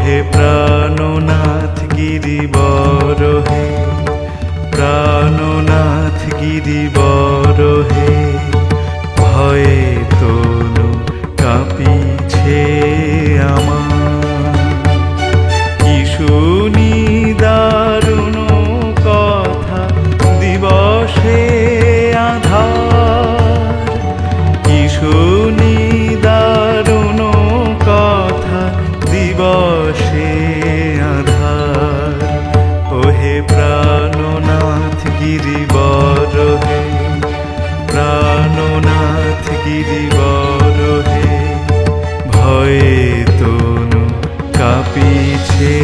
ওহে প্রাণনাথ গিরিবর হে, প্রাণনাথ গিরিবর হে, ভয়ে তনু কাঁপিছে আমার। কি শুনি দারুণ কথা দিবসে আধার, কি শুনি দারুণ কথা দিবসে আধার। ওহে প্রাণনাথ গিরিবর হে, প্রাণনাথ গিরিবর হে, ভয়ে তনু কাঁপিছে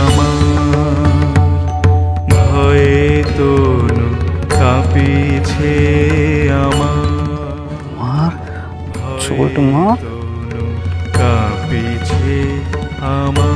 আমার, ভয়ে তনু কাঁপিছে আমার, ছোট মা তনু কাঁপিছে আমার।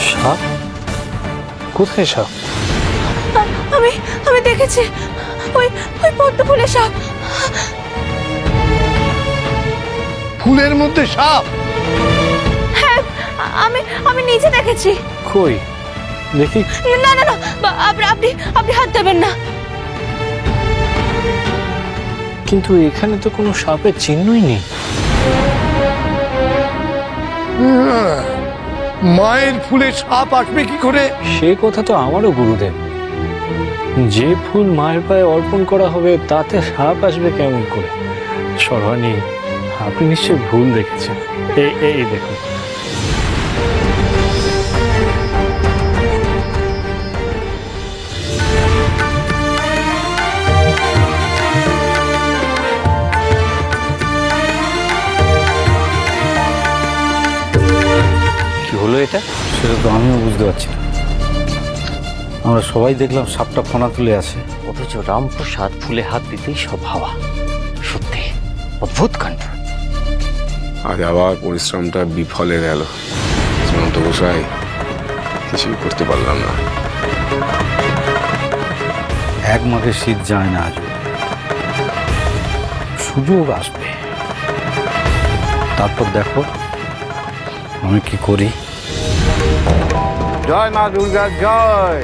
সাপ? কোথায় সাপ? আমি আমি দেখেছি, ওই ওই পদ্ম ফুলের সাপ। ফুলের মধ্যে সাপ? হ্যাঁ, আমি আমি নিজে দেখেছি। কই দেখি। না না না, আপনি আপনি আপনি হাত দেবেন না। কিন্তু এখানে তো কোনো সাপের চিহ্নই নেই। মায়ের ফুলে সাপ আসবে কি করে? সে কথা তো আমারও গুরুদেব। যে ফুল মায়ের পায়ে অর্পণ করা হবে তাতে সাপ আসবে কেমন করে? সর্বাণী, আপনি নিশ্চয়ই ভুল দেখেছেন। এই দেখুন। কি হলো এটা? সেটা তো আমিও বুঝতে পারছি না। আমরা সবাই দেখলাম সাপটা ফনা তুলে আছে, অথচ রামপ্রসাদ ফুলে হাত দিতেই সব হাওয়া। সত্যি অদ্ভুত কাণ্ড। আজ আবার পরিশ্রমটা বিফলে গেল। শ্রীমন্ত গোসাই, কিছুই করতে পারলাম না। এক মাঘে শীত যায় না, আজ সুযোগ আসবে। তারপর দেখো আমি কি করি। জয় মা দুর্গা জয়।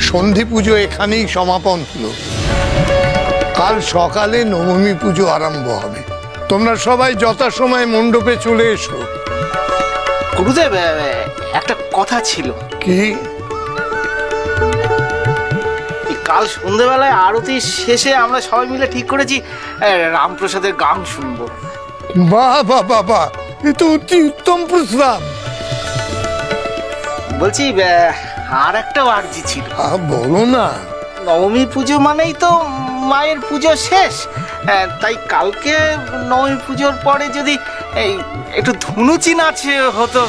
সন্ধি পুজো এখানেই সমাপন হলো। কাল সকালে নবমী পুজো আরম্ভ হবে। তোমরা সবাই যথাসময়ে মণ্ডপে চলে এসো। গুরুদেব, একটা কথা ছিল। কি? কাল সন্ধ্যেবেলায় আরতি শেষে আমরা সবাই মিলে ঠিক করেছি রামপ্রসাদের গান শুনবো। বাহ বাহ বাহ বাহ, এ তো অতি উত্তম প্রস্তাব। বলছি আর একটা আর্জি ছিল। বলো না। নবমী পুজো মানেই তো মায়ের পুজো শেষ, তাই কালকে নবমী পুজোর পরে যদি এই একটু ধুনুচি নাচ হতো।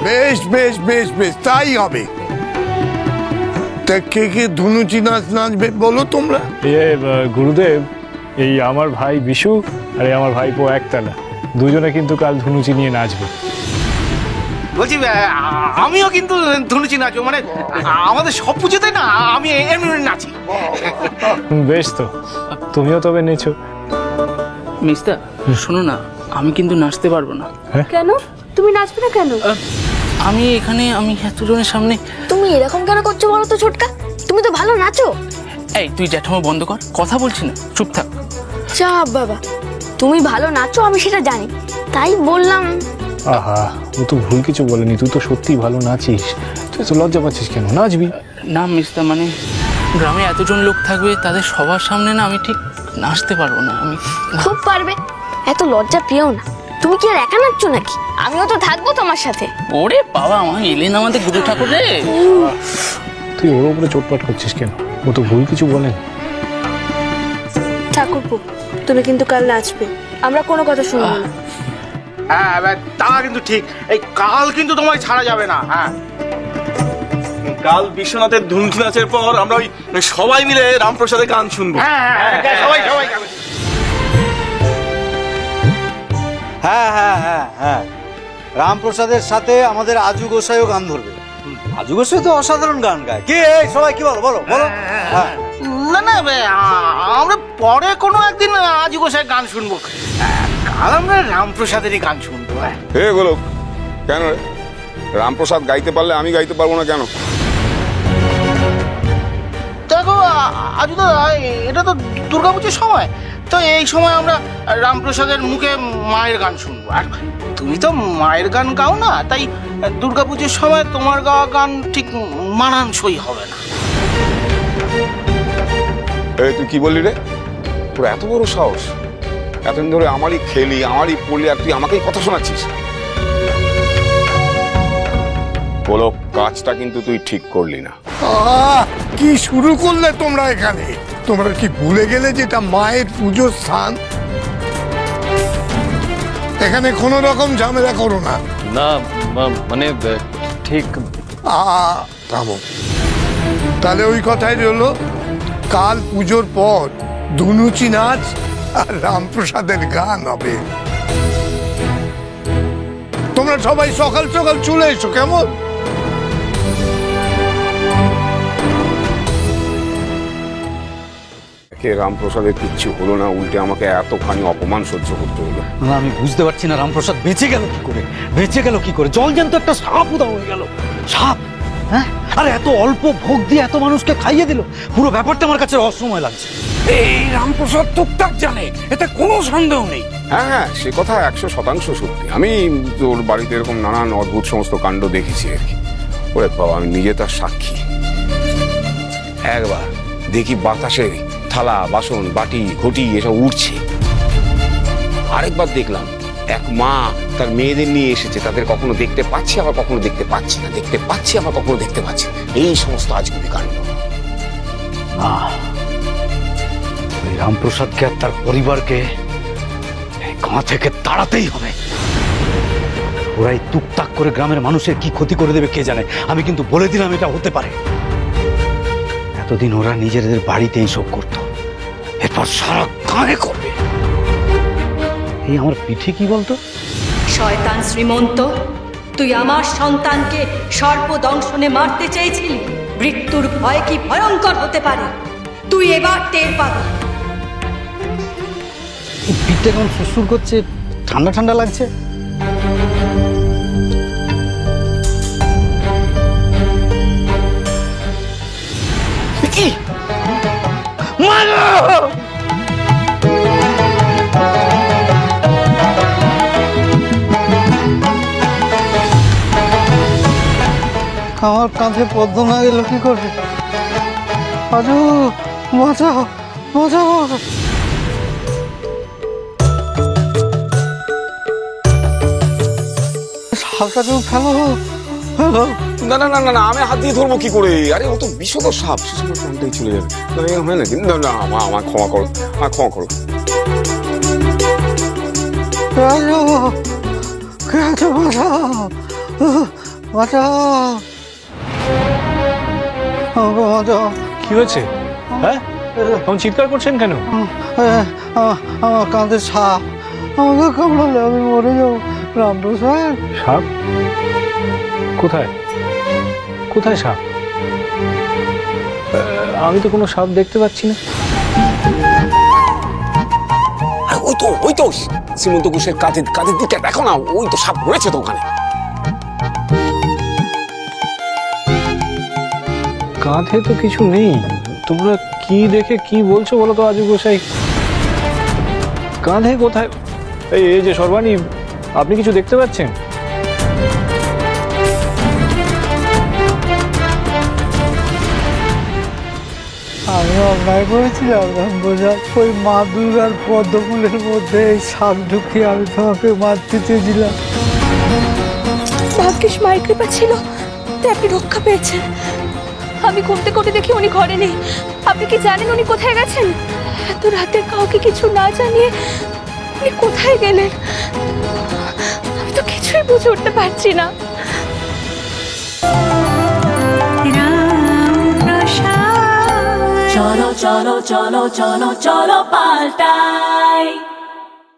বেশ বেশ বেশ বেশ, তাই হবে। তা কে কে ধুনুচি নাচ নাচবে বলো তোমরা? গুরুদেব, এই আমার ভাই বিশু আর এই আমার ভাইপো একতলা, দুজনে কিন্তু কাল ধুনুচি নিয়ে নাচবে। বলছি আমিও কিন্তু ধুনুচি নাচবো, মানে আমাদের সব পুজোতে না আমি এমনি নাচি। বেশ, তো তুমিও তবে নেচো। মিস্টার শোনো না, আমি কিন্তু নাচতে পারবো না। কেন? তুমি নাচবে না কেন? আমি এতজনের সামনে। তুমি এরকম কেন করছো বলো তো ছোটকা? তুমি তো ভালো নাচো। এই তুই জ্যাঠামো বন্ধ কর, কথা বলছি না, চুপ থাক। চাপ বাবা, তুমি ভালো নাচো আমি সেটা জানি, তাই বললাম। আহা, ও তো ভুল কিছু বলেনি, তুই তো সত্যিই ভালো নাচিস। তুই তো লজ্জা পাচ্ছিস কেন? নাচবি। না মিস্টার, মানে গ্রামে এতজন লোক থাকবে, তাদের সবার সামনে না আমি ঠিক নাচতে পারবো না। আমি খুব পারবে, এত লজ্জা পেও না। তুমি কি আর একা নাচছো নাকি? আমিও তো থাকবো তোমার সাথে। ওরে বাবা, আমার এলেন আমাদের গুরু ঠাকুর রে। তুই ওর উপরে চোটপাট করছিস কেন? ও তো ভুল কিছু বলেন। ঠাকুরপো, তুমি কিন্তু কাল নাচবে। আমরা কোনো কথা শুনবো না। হ্যাঁ তা কিন্তু ঠিক, এই কাল কিন্তু তোমায় ছাড়া যাবে না। হ্যাঁ, কাল বিশ্বনাথের ধুনকি নাচের পর আমরা ওই সবাই মিলে রামপ্রসাদের গান শুনবো। সবাই সবাই হ্যাঁ হ্যাঁ হ্যাঁ হ্যাঁ, রামপ্রসাদের সাথে আমাদের আজু গোসাইও গান ধরবে। আজু গোসাই তো অসাধারণ গান গায়। কি এই সবাই কি বলো বলো বলো? হ্যাঁ না না, আমরা পরে কোনো একদিন আজু গোসাই গান শুনবো, কাল আমরা রামপ্রসাদেরই গান শুনবো। হে গোলক, কেন রে? রামপ্রসাদ গাইতে পারলে আমি গাইতে পারবো না কেন? দেখো আজু দাদা, এটা তো দুর্গাপুজোর সময়, তো এই সময় আমরা রামপ্রসাদের মুখে মায়ের গান শুনবো। আর তুমি তো মায়ের গান গাও না, তাই দুর্গাপুজোর সময় তোমার গাওয়া গান ঠিক মানানসই হবে না। এই তুই কি বললি রে? তোর এত বড় সাহস! এতদিন ধরে আমারই খেলি, আমারই পড়লি, আর তুই আমাকেই কথা শোনাচ্ছিস? বলো, কাজটা কিন্তু তুই ঠিক করলি না। কি শুরু করলে তোমরা এখানে? তোমরা কি ভুলে গেলে যেটা মায়ের পুজোর স্থান? এখানে কোনো রকম ঝামেলা করো না। না মানে ঠিক। থামো, তাহলে ওই কথাই রইলো, কাল পুজোর পর ধুনুচি নাচ আর রামপ্রসাদের গান হবে। তোমরা সবাই সকাল সকাল চলে এসো, কেমন? রামপ্রসাদের কিচ্ছু হলো না, উল্টে আমাকে এতখানি অপমান সহ্য করতে হলো। না, আমি বুঝতে পারছি না রামপ্রসাদ বেঁচে গেল কি করে, বেঁচে গেল কি করে? জল জ্যান্ত একটা সাপ উদা হয়ে গেল। সাপ? হ্যাঁ, আর এত অল্প ভোগ দিয়ে এত মানুষকে খাইয়ে দিল। পুরো ব্যাপারটা আমার কাছে রহস্যময় লাগছে। এই রামপ্রসাদ টুকটাক জানে, এতে কোনো সন্দেহ নেই। হ্যাঁ হ্যাঁ, সে কথা 100% সত্যি। আমি তোর বাড়িতে এরকম নানান অদ্ভুত সমস্ত কাণ্ড দেখেছি আর কি। ওরে বাবা, আমি নিজে তার সাক্ষী। একবার দেখি বাতাসে থালা, বাসন, বাটি, ঘটি এসব উঠছে। আরেকবার দেখলাম এক মা তার মেয়েদের নিয়ে এসেছে, তাদের কখনো দেখতে পাচ্ছি, আবার কখনো দেখতে পাচ্ছি না, দেখতে পাচ্ছি আবার কখনো দেখতে পাচ্ছি। এই সমস্ত আজগুবি কাণ্ড। না, ওই রামপ্রসাদকে আর তার পরিবারকে এই গাঁ থেকে তাড়াতেই হবে। ওরাই টুকটাক করে গ্রামের মানুষের কি ক্ষতি করে দেবে কে জানে। আমি কিন্তু বলে দিলাম এটা হতে পারে। এতদিন ওরা নিজেদের বাড়িতে এইসব করতো, এরপর সারা গাঁয়ে করবে। এই আমার পিঠে কি বলতো? শয়তান শ্রীমন্ত, তুই আমার সন্তানকে সর্পদংশনে মারতে চেয়েছিলি। মৃত্যুর ভয় কি ভয়ঙ্কর হতে পারে, তুই এবার টের পাবি। পিঠটা কেমন সুসুর করছে, ঠান্ডা ঠান্ডা লাগছে। কি মারো! আমার কাঁধে পদ্ম না গেল কি করে? আজু বাঁচাও, বাঁচাও! হালকাটা ফেলো, ফেলো। না না না না না, আমি হাত দিয়ে ধরবো কি করে? আরে ও তো বিষধ সাপ, সে সময় প্রাণটাই চলে যাবে। হয় নাকি? না না, আমার ক্ষমা করো, আমার ক্ষমা করো। কি হয়েছে? হ্যাঁ, তখন চিৎকার করছেন কেন? আমার কাঁধে সাপ, আমাকে কামড়ালে আমি মরে যাবো। রামপ্রসাদ, সাপ কোথায়? কোথায় সাপ? আমি তো কোনো সাপ দেখতে পাচ্ছি না। ওই তো শ্রীমন্ত ঘোষের কাঁধের দিকে দেখো না, ওই তো সাপ রয়েছে তো ওখানে। কাঁধে তো কিছু নেই। তোমরা কি দেখে কি বলছো বলো তো আজু গোসাই? কাঁধে কোথায়? এই যে সর্বাণী, আপনি কিছু দেখতে পাচ্ছেন? আমি অন্যায় করেছিলাম রামপ্রসাদ। ওই মা দুর্গার পদ্মফুলের মধ্যে এই সাপ ঢুকিয়ে আমি তোমাকে মারতে চেয়েছিলাম। ভাগ্যিস মায়ের কৃপা ছিল তাই আপনি রক্ষা পেয়েছেন। আমি ঘুমতে ঘুমতে দেখি উনি ঘরে নেই। আপনি কি জানেন উনি কোথায় গেছেন? এত রাতে কাউকে কিছু না জানিয়ে আপনি কোথায় গেলেন? আমি তো কিছুই বুঝে উঠতে পারছি না। চলো চলো চলো চলো চলো পাল্টাই।